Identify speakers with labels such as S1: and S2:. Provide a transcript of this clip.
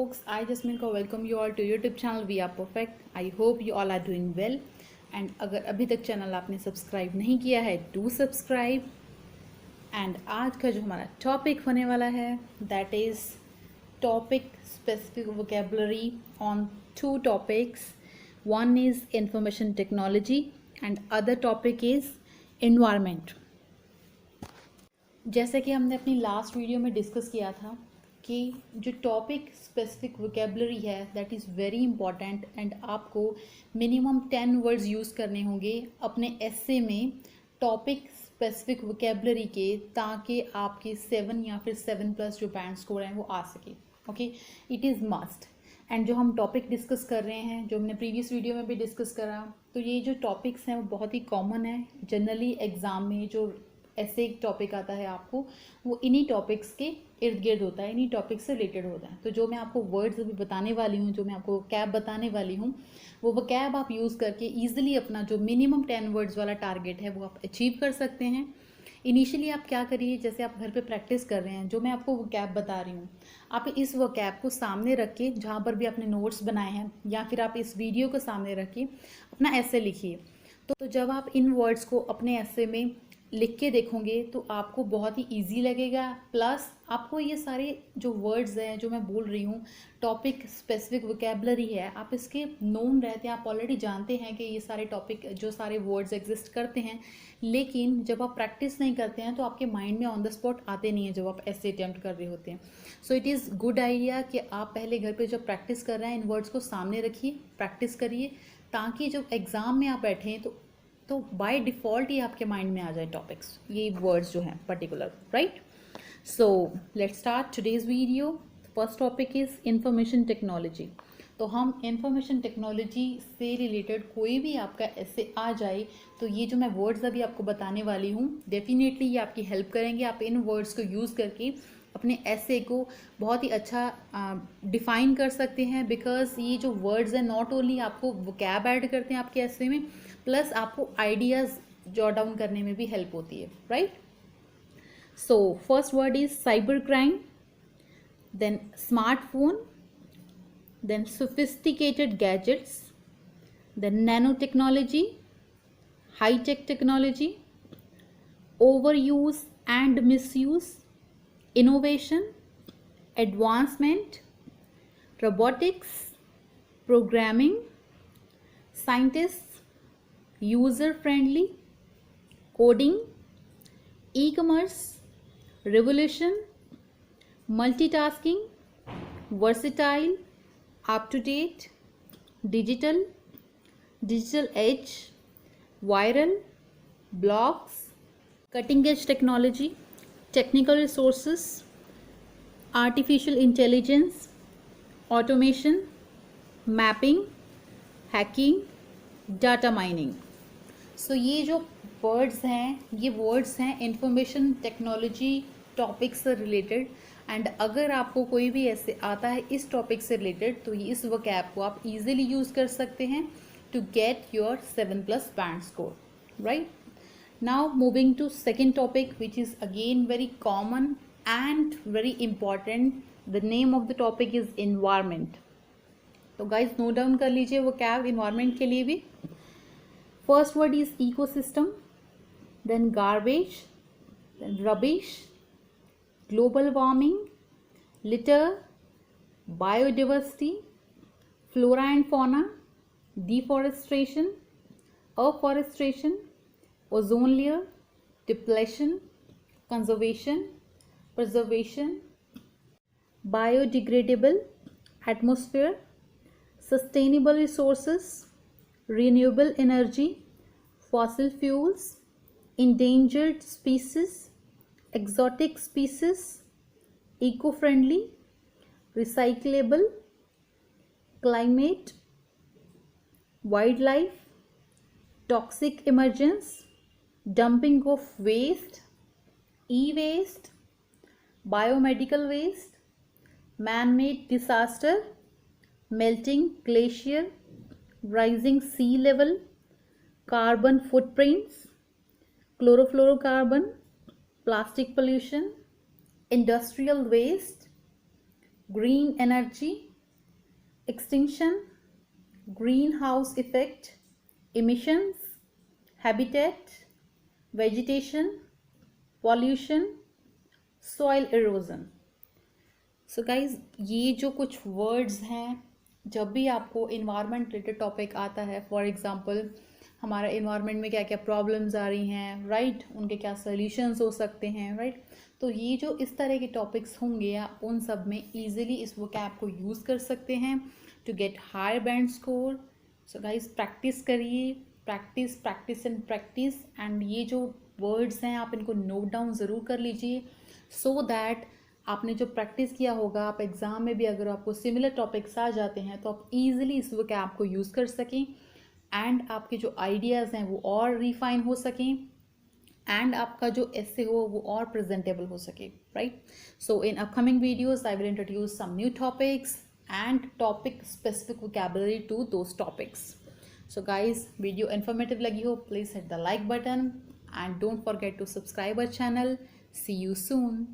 S1: folks, I Jasmine welcome you all to YouTube channel We Are Perfect. I hope you all are doing well. And अगर अभी तक channel आपने subscribe नहीं किया है, do subscribe. And आज का जो हमारा टॉपिक होने वाला है that is topic specific vocabulary on to topics. One is information technology and other topic is environment. जैसे कि हमने अपनी लास्ट वीडियो में डिस्कस किया था कि जो टॉपिक स्पेसिफिक वोकेबलरी है that is very important and आपको मिनिमम 10 वर्ड्स यूज़ करने होंगे अपने एस्से में टॉपिक स्पेसिफिक वोकेबलरी के, ताकि आपके 7 या फिर 7+ जो बैंड स्कोर हैं वो आ सके. Okay, it is must. And जो हम टॉपिक डिस्कस कर रहे हैं, जो हमने प्रीवियस वीडियो में भी डिस्कस करा, तो ये जो टॉपिक्स हैं वो बहुत ही कॉमन है. जनरली एग्ज़ाम में जो ऐसे एक टॉपिक आता है आपको, वो इन्हीं टॉपिक्स के इर्द गिर्द होता है, इन्हीं टॉपिक से रिलेटेड होता है. तो जो मैं आपको वर्ड्स अभी बताने वाली हूँ, जो मैं आपको कैब बताने वाली हूँ, वो कैब आप यूज़ करके ईजिली अपना जो मिनिमम 10 वर्ड्स वाला टारगेट है वो आप अचीव कर सकते हैं. इनिशियली आप क्या करिए, जैसे आप घर पे प्रैक्टिस कर रहे हैं, जो मैं आपको वो कैब बता रही हूँ, आप इस वो कैब को सामने रख के, जहाँ पर भी आपने नोट्स बनाए हैं या फिर आप इस वीडियो को सामने रख के अपना ऐसे लिखिए. तो जब आप इन वर्ड्स को अपने ऐसे में लिख के देखोगे तो आपको बहुत ही इजी लगेगा. प्लस आपको ये सारे जो वर्ड्स हैं जो मैं बोल रही हूँ, टॉपिक स्पेसिफिक वोकेबलरी है, आप इसके नोन रहते हैं, आप ऑलरेडी जानते हैं कि ये सारे टॉपिक जो सारे वर्ड्स एग्जिस्ट करते हैं. लेकिन जब आप प्रैक्टिस नहीं करते हैं तो आपके माइंड में ऑन द स्पॉट आते नहीं हैं जब आप ऐसे अटैम्प्ट कर रहे होते हैं. So it is good idea कि आप पहले घर पर जब प्रैक्टिस कर रहे हैं इन वर्ड्स को सामने रखिए, प्रैक्टिस करिए, ताकि जब एग्ज़ाम में आप बैठें तो बाय डिफ़ॉल्ट ही आपके माइंड में आ जाए टॉपिक्स, ये वर्ड्स जो हैं particular, right. So let's start today's video. First topic is information technology. तो हम इंफॉर्मेशन टेक्नोलॉजी से रिलेटेड कोई भी आपका ऐसे आ जाए तो ये जो मैं वर्ड्स अभी आपको बताने वाली हूँ, डेफिनेटली ये आपकी हेल्प करेंगे. आप इन वर्ड्स को यूज़ करके अपने ऐसे को बहुत ही अच्छा डिफ़ाइन कर सकते हैं. बिकॉज ये जो वर्ड्स हैं नॉट ओनली आपको वोकैब ऐड करते हैं आपके ऐसे में, प्लस आपको आइडियाज़ जॉट डाउन करने में भी हेल्प होती है, right. So first word is cyber crime, then smartphone, then sophisticated gadgets, then nano technology, hi tech technology, over use and misuse, innovation, advancement, robotics, programming, scientists, user-friendly, coding, e-commerce, revolution, multitasking, versatile, up-to-date, digital, digital edge, viral, blogs, cutting-edge technology, technical resources, artificial intelligence, automation, mapping, hacking, data mining. So ये जो words हैं, ये words हैं information technology topic से related. And अगर आपको कोई भी ऐसे आता है इस टॉपिक से रिलेटेड, तो इस वोकैब को आप इजीली यूज़ कर सकते हैं to get your 7+ band score, right. Now moving to second topic, which is again very common and very important. The name of the topic is environment. तो guys note down कर लीजिए वो क्या environment के लिए भी. First word is ecosystem, then garbage, then rubbish, global warming, litter, biodiversity, flora and fauna, deforestation, afforestation, ozone layer, depletion, conservation, preservation, biodegradable atmosphere, sustainable resources, renewable energy, fossil fuels, endangered species, exotic species, eco-friendly, recyclable, climate, wildlife, toxic emergence, dumping of waste, e-waste, biomedical waste, man-made disaster, melting glacier, rising sea level, carbon footprints, chlorofluorocarbon, plastic pollution, industrial waste, green energy, extinction, greenhouse effect, emissions, habitat, vegetation, pollution, soil erosion. So guys ये जो कुछ words हैं, जब भी आपको environment related topic आता है, for example हमारा इन्वायरमेंट में क्या क्या प्रॉब्लम्स आ रही हैं, राइट, उनके क्या सॉल्यूशंस हो सकते हैं, राइट, तो ये जो इस तरह के टॉपिक्स होंगे आप उन सब में इजीली इस वोकैब को यूज़ कर सकते हैं to get higher band score. So guys practice करिए, practice practice and practice, and ये जो वर्ड्स हैं आप इनको नोट डाउन ज़रूर कर लीजिए सो दैट आपने जो प्रैक्टिस किया होगा आप एग्ज़ाम में भी अगर आपको सिमिलर टॉपिक्स आ जाते हैं तो आप इजीली इस वोकैब को यूज़ कर सकें एंड आपके जो आइडियाज़ हैं वो और रिफाइन हो सकें एंड आपका जो ऐसे हो वो और प्रेजेंटेबल हो सके, right. So in upcoming videos I will introduce some new topics and topic specific vocabulary to those topics. So guys video informative लगी हो please hit the like button and don't forget to subscribe our channel. See you soon.